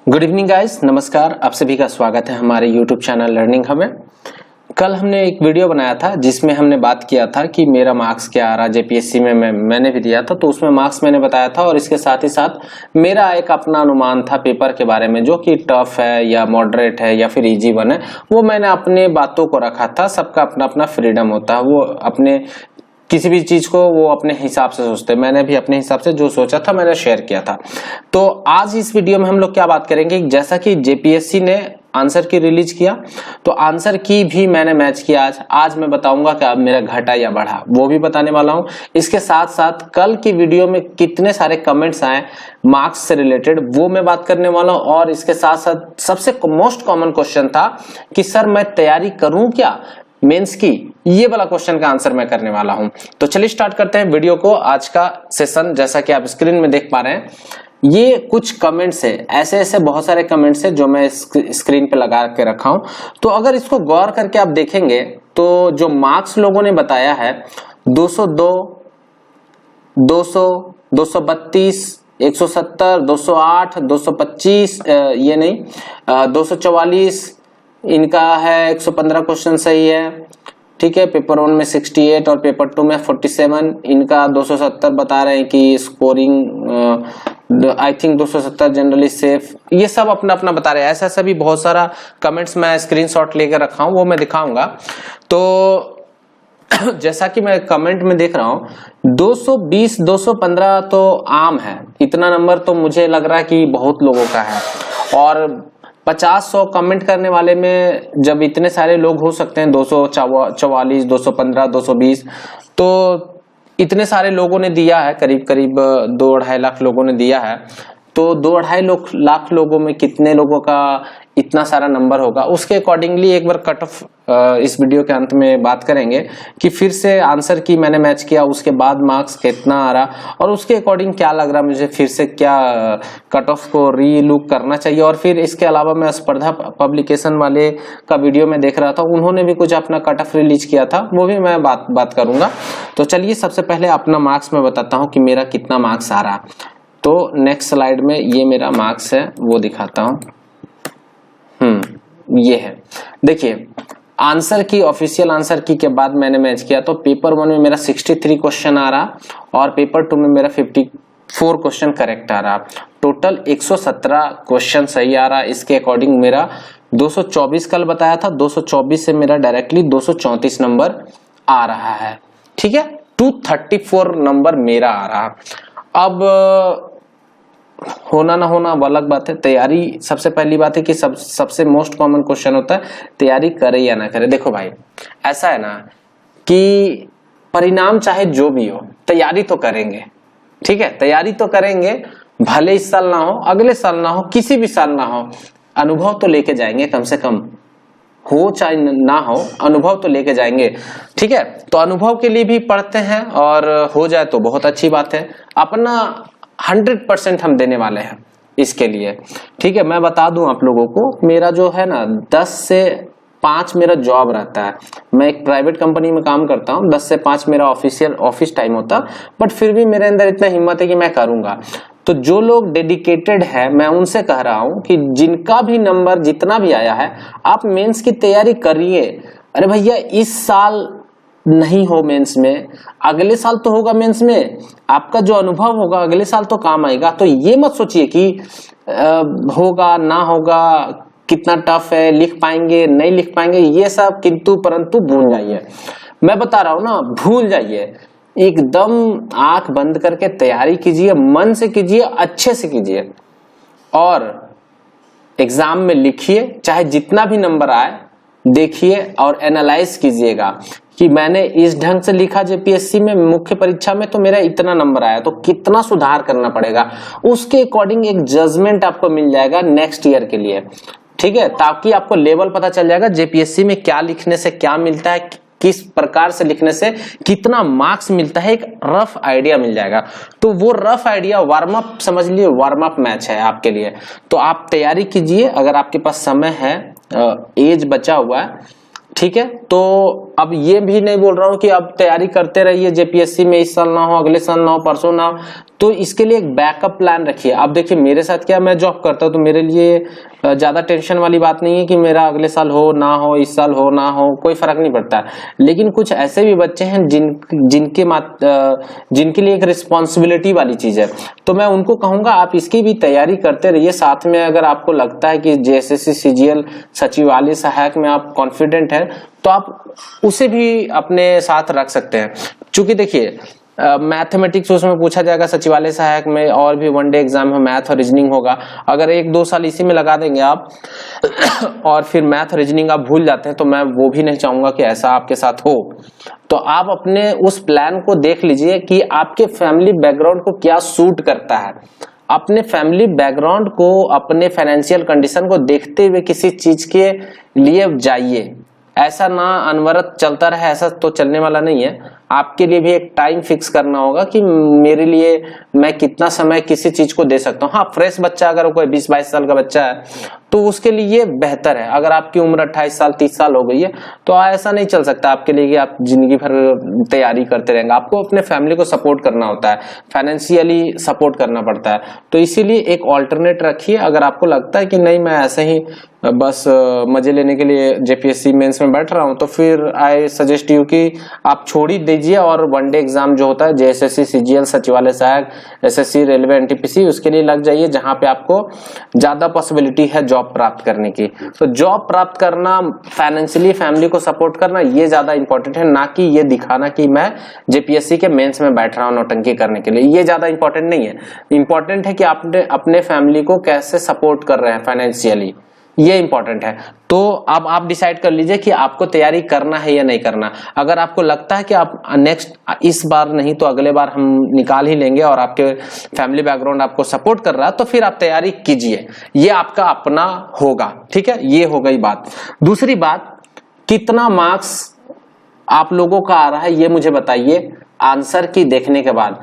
Good evening guys, नमस्कार। आप सभी का स्वागत है हमारे यूट्यूब चैनल लर्निंग हब में। कल हमने एक वीडियो बनाया था जिसमें हमने बात किया था कि मेरा मार्क्स क्या आ रहा जेपीएससी में। मैंने भी दिया था, तो उसमें मार्क्स मैंने बताया था और इसके साथ ही साथ मेरा एक अपना अनुमान था पेपर के बारे में, जो कि टफ है या मॉडरेट है या फिर इजी वन है। वो मैंने अपने बातों को रखा था। सबका अपना अपना फ्रीडम होता है, वो अपने किसी भी चीज को वो अपने हिसाब से सोचते हैं। मैंने भी अपने हिसाब से जो सोचा था मैंने शेयर किया था। तो आज इस वीडियो में हम लोग क्या बात करेंगे, जैसा कि जेपीएससी ने आंसर की रिलीज किया, तो आंसर की भी मैंने मैच किया। आज मैं बताऊंगा कि अब मेरा घटा या बढ़ा, वो भी बताने वाला हूं। इसके साथ साथ कल की वीडियो में कितने सारे कमेंट्स आए मार्क्स से रिलेटेड, वो मैं बात करने वाला हूं। और इसके साथ साथ सबसे मोस्ट कॉमन क्वेश्चन था कि सर मैं तैयारी करूं क्या मेंस की, ये वाला क्वेश्चन का आंसर मैं करने वाला हूं। तो चलिए स्टार्ट करते हैं वीडियो को। आज का सेशन जैसा कि आप स्क्रीन में देख पा रहे हैं, ये कुछ कमेंट्स है, ऐसे ऐसे बहुत सारे कमेंट्स है जो मैं स्क्रीन पे लगा के रखा हूं। तो अगर इसको गौर करके आप देखेंगे तो जो मार्क्स लोगों ने बताया है 202, 200, 232, 170, 208, 225, ये नहीं 244, इनका है 115 क्वेश्चन सही है, ठीक है। पेपर 1 में 68 और पेपर 2 में 47, इनका 270 बता रहे हैं कि scoring I think 270 generally safe. ये सब अपना अपना बता रहे हैं। ऐसा ऐसा भी बहुत सारा कमेंट्स मैं स्क्रीनशॉट लेकर रखा हूं, वो मैं दिखाऊंगा। तो जैसा कि मैं कमेंट में देख रहा हूं 220, 215 तो आम है। इतना नंबर तो मुझे लग रहा है कि बहुत लोगों का है। और 50-100 कमेंट करने वाले में जब इतने सारे लोग हो सकते हैं, 244, 215, 220, तो इतने सारे लोगों ने दिया है, करीब करीब 2-2.5 लाख लोगों ने दिया है। तो 2-2.5 लाख लोगों में कितने लोगों का इतना सारा नंबर होगा, उसके अकॉर्डिंगली एक बार कट ऑफ इस वीडियो के अंत में बात करेंगे कि फिर से आंसर की मैंने मैच किया, उसके बाद मार्क्स कितना आ रहा और उसके अकॉर्डिंग क्या लग रहा मुझे, फिर से क्या कट ऑफ को री लुक करना चाहिए। और फिर इसके अलावा मैं स्पर्धा पब्लिकेशन वाले का वीडियो में देख रहा था, उन्होंने भी कुछ अपना कट ऑफ रिलीज किया था, वो भी मैं बात करूंगा। तो चलिए सबसे पहले अपना मार्क्स मैं बताता हूँ कि मेरा कितना मार्क्स आ रहा। तो नेक्स्ट स्लाइड में ये मेरा मार्क्स है, वो दिखाता हूं। ये है, देखिए आंसर की, ऑफिशियल आंसर की के बाद मैंने मैच किया। तो पेपर 1 में मेरा 63 क्वेश्चन आ रहा और पेपर 2 में मेरा 54 क्वेश्चन करेक्ट आ रहा। टोटल 117 क्वेश्चन सही आ रहा। इसके अकॉर्डिंग मेरा 224 कल बताया था, 224 से मेरा डायरेक्टली 234 नंबर आ रहा है, ठीक है। 234 नंबर मेरा आ रहा। अब होना ना होना वो अलग बात है। तैयारी सबसे पहली बात है कि सबसे मोस्ट कॉमन क्वेश्चन होता है तैयारी करे या ना करे। देखो भाई, ऐसा है ना कि परिणाम चाहे जो भी हो, तैयारी तो करेंगे, ठीक है। तैयारी तो करेंगे, भले इस साल ना हो, अगले साल ना हो, किसी भी साल ना हो, अनुभव तो लेके जाएंगे, कम से कम हो चाहे ना हो, अनुभव तो लेके जाएंगे, ठीक है। तो अनुभव के लिए भी पढ़ते हैं और हो जाए तो बहुत अच्छी बात है। अपना 100% हम देने वाले हैं इसके लिए, ठीक है। मैं बता दूं आप लोगों को, मेरा जो है ना 10 से 5 मेरा जॉब रहता है। मैं एक प्राइवेट कंपनी में काम करता हूं, 10 से 5 मेरा ऑफिस टाइम होता, बट फिर भी मेरे अंदर इतना हिम्मत है कि मैं करूंगा। तो जो लोग डेडिकेटेड है, मैं उनसे कह रहा हूं कि जिनका भी नंबर जितना भी आया है, आप मेंस की तैयारी करिए। अरे भैया, इस साल नहीं हो मेंस में, अगले साल तो होगा मेंस में। आपका जो अनुभव होगा अगले साल तो काम आएगा। तो ये मत सोचिए कि होगा ना होगा, कितना टफ है, लिख पाएंगे नहीं लिख पाएंगे, ये सब किंतु परंतु भूल जाइए। मैं बता रहा हूं ना, भूल जाइए। एकदम आंख बंद करके तैयारी कीजिए, मन से कीजिए, अच्छे से कीजिए और एग्जाम में लिखिए। चाहे जितना भी नंबर आए देखिए और एनालाइज कीजिएगा कि मैंने इस ढंग से लिखा जेपीएससी में, मुख्य परीक्षा में तो मेरा इतना नंबर आया, तो कितना सुधार करना पड़ेगा। उसके अकॉर्डिंग एक जजमेंट आपको मिल जाएगा नेक्स्ट ईयर के लिए, ठीक है। ताकि आपको लेवल पता चल जाएगा जेपीएससी में क्या लिखने से क्या मिलता है, किस प्रकार से लिखने से कितना मार्क्स मिलता है, एक रफ आइडिया मिल जाएगा। तो वो रफ आइडिया वार्म अप समझ लिए, वार्म अप मैच है आपके लिए। तो आप तैयारी कीजिए, अगर आपके पास समय है, एज बचा हुआ है ठीक है। तो अब ये भी नहीं बोल रहा हूं कि अब तैयारी करते रहिए जेपीएससी में, इस साल ना हो, अगले साल ना हो, परसों ना हो, तो इसके लिए एक बैकअप प्लान रखिए। अब देखिए मेरे साथ क्या, मैं जॉब करता हूं तो मेरे लिए ज्यादा टेंशन वाली बात नहीं है कि मेरा अगले साल हो ना हो, इस साल हो ना हो, कोई फर्क नहीं पड़ता। लेकिन कुछ ऐसे भी बच्चे हैं जिनके लिए एक रिस्पॉन्सिबिलिटी वाली चीज है, तो मैं उनको कहूंगा आप इसकी भी तैयारी करते रहिए। साथ में अगर आपको लगता है कि जेएसएससी सीजीएल सचिवालय सहायक में आप कॉन्फिडेंट है तो आप उसे भी अपने साथ रख सकते हैं। चूंकि देखिए मैथमेटिक्स उसमें पूछा जाएगा सचिवालय सहायक में, और भी वनडे एग्जाम में मैथ और रीजनिंग होगा। अगर 1-2 साल इसी में लगा देंगे आप और फिर मैथ रीजनिंग आप भूल जाते हैं, तो मैं वो भी नहीं चाहूंगा कि ऐसा आपके साथ हो। तो आप अपने उस प्लान को देख लीजिए कि आपके फैमिली बैकग्राउंड को क्या सूट करता है। अपने फैमिली बैकग्राउंड को, अपने फाइनेंशियल कंडीशन को देखते हुए किसी चीज के लिए जाइए। ऐसा ना अनवरत चलता रहे, ऐसा तो चलने वाला नहीं है। आपके लिए भी एक टाइम फिक्स करना होगा कि मेरे लिए मैं कितना समय किसी चीज को दे सकता हूँ। हाँ, फ्रेश बच्चा अगर कोई 20-22 साल का बच्चा है तो उसके लिए बेहतर है। अगर आपकी उम्र 28 साल 30 साल हो गई है तो ऐसा नहीं चल सकता आपके लिए कि आप जिंदगी भर तैयारी करते रहेंगे। आपको अपने फैमिली को सपोर्ट करना होता है, फाइनेंशियली सपोर्ट करना पड़ता है। तो इसीलिए एक ऑल्टरनेट रखिए। अगर आपको लगता है कि नहीं मैं ऐसे ही बस मजे लेने के लिए जेपीएससी मेंस में बैठ रहा हूं, तो फिर आई सजेस्ट यू कि आप छोड़ ही दीजिए और वनडे एग्जाम जो होता है जेएसएससी सीजीएल सचिवालय सहायक, एसएससी रेलवे एनटीपीसी, उसके लिए लग जाइए जहां पे आपको ज्यादा पॉसिबिलिटी है जॉब प्राप्त करने की। तो जॉब प्राप्त करना, फाइनेंशियली फैमिली को सपोर्ट करना, ये ज्यादा इंपॉर्टेंट है, ना कि ये दिखाना कि मैं जेपीएससी के मेंस में बैठ रहा हूं नौटंकी करने के लिए। ये ज्यादा इंपॉर्टेंट नहीं है। इंपॉर्टेंट है कि आपने अपने फैमिली को कैसे सपोर्ट कर रहे हैं फाइनेंशियली, ये इंपॉर्टेंट है। तो अब आप डिसाइड कर लीजिए कि आपको तैयारी करना है या नहीं करना। अगर आपको लगता है कि आप नेक्स्ट, इस बार नहीं तो अगले बार हम निकाल ही लेंगे और आपके फैमिली बैकग्राउंड आपको सपोर्ट कर रहा है, तो फिर आप तैयारी कीजिए। ये आपका अपना होगा, ठीक है। ये हो गई बात। दूसरी बात, कितना मार्क्स आप लोगों का आ रहा है ये मुझे बताइए आंसर की देखने के बाद।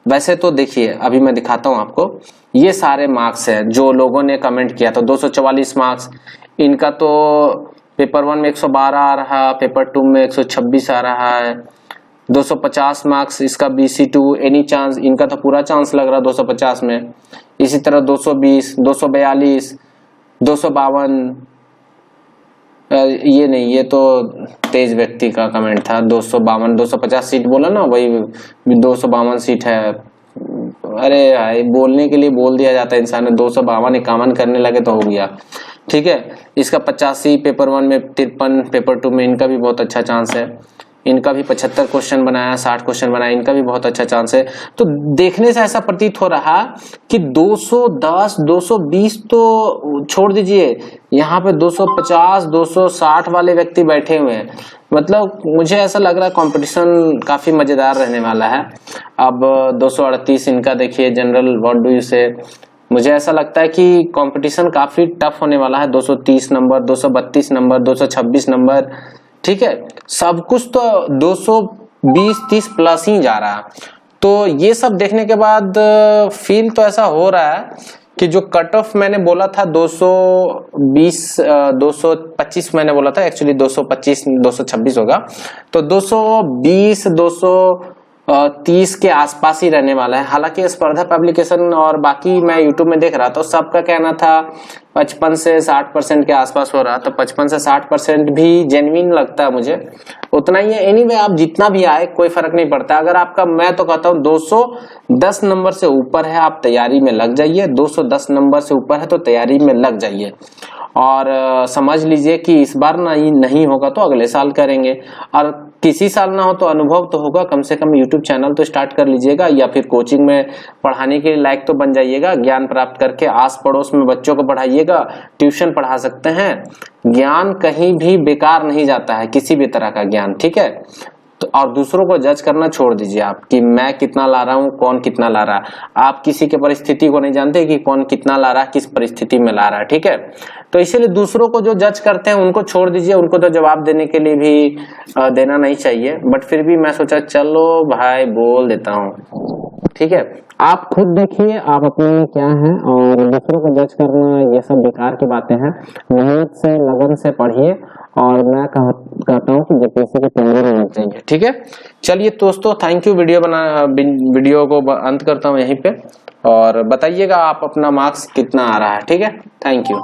वैसे तो देखिए अभी मैं दिखाता हूं आपको, ये सारे मार्क्स हैं जो लोगों ने कमेंट किया। तो 244 मार्क्स इनका तो पेपर 1 में 112 आ रहा है, पेपर 2 में 126 आ रहा है। 250 मार्क्स इसका BC2 एनी चांस, इनका तो पूरा चांस लग रहा है 250 में। इसी तरह 220, 242, 252, ये नहीं, ये तो तेज व्यक्ति का कमेंट था। 252, 250 सीट बोला ना, वही 252 सीट है। अरे भाई, बोलने के लिए बोल दिया जाता है इंसान ने, 252 51 करने लगे तो हो गया, ठीक है। इसका 85 पेपर 1 में, 53 पेपर 2 में, इनका भी बहुत अच्छा चांस है। इनका भी 75 क्वेश्चन बनाया, 60 क्वेश्चन बनाया, इनका भी बहुत अच्छा चांस है। तो देखने से ऐसा प्रतीत हो रहा कि 210 220 तो छोड़ दीजिए, यहाँ पे 250 260 वाले व्यक्ति बैठे हुए हैं। मतलब मुझे ऐसा लग रहा है कंपटीशन काफी मजेदार रहने वाला है। अब 238 इनका देखिए, जनरल व्हाट डू यू से। मुझे ऐसा लगता है कि कंपटीशन काफी टफ होने वाला है। 230 नंबर, 232 नंबर, 226 नंबर, ठीक है। सब कुछ तो 220-30 प्लस ही जा रहा है। तो ये सब देखने के बाद फील तो ऐसा हो रहा है कि जो कट ऑफ मैंने बोला था 220 225 मैंने बोला था, एक्चुअली 225 226 होगा। तो 220 230 के आसपास ही रहने वाला है। हालांकि स्पर्धा पब्लिकेशन और बाकी मैं यूट्यूब में देख रहा था, सबका कहना था 55 से 60% के आसपास हो रहा। तो 55 से 60% भी जेन्युइन लगता है मुझे, उतना ही है। एनीवे आप जितना भी आए कोई फर्क नहीं पड़ता। अगर आपका, मैं तो कहता हूँ 210 नंबर से ऊपर है, आप तैयारी में लग जाइए। 210 नंबर से ऊपर है तो तैयारी में लग जाइए। और समझ लीजिए कि इस बार नहीं होगा तो अगले साल करेंगे, और किसी साल ना हो तो अनुभव तो होगा। कम से कम यूट्यूब चैनल तो स्टार्ट कर लीजिएगा, या फिर कोचिंग में पढ़ाने के लायक तो बन जाइएगा। ज्ञान प्राप्त करके आस पड़ोस में बच्चों को पढ़ाइएगा, ट्यूशन पढ़ा सकते हैं। ज्ञान कहीं भी बेकार नहीं जाता है, किसी भी तरह का ज्ञान, ठीक है। तो और दूसरों को जज करना छोड़ दीजिए आप कि मैं कितना ला रहा हूँ, कौन कितना ला रहा है। आप किसी के परिस्थिति को नहीं जानते कि कौन कितना ला रहा है, किस परिस्थिति में ला रहा है, ठीक है। तो इसीलिए दूसरों को जो जज करते हैं उनको छोड़ दीजिए, उनको तो जवाब देने के लिए भी देना नहीं चाहिए। बट फिर भी मैं सोचा चलो भाई बोल देता हूँ, ठीक है। आप खुद देखिए आप अपने में क्या है, और दूसरों को जज करना ये सब बेकार की बातें हैं। मेहनत से, लगन से पढ़िए और मैं कहता हूँ कि जेपीएससी के 15 होना चाहिए। ठीक है, चलिए दोस्तों, थैंक यू। वीडियो को अंत करता हूँ यहीं पे, और बताइएगा आप अपना मार्क्स कितना आ रहा है। ठीक है, थैंक यू।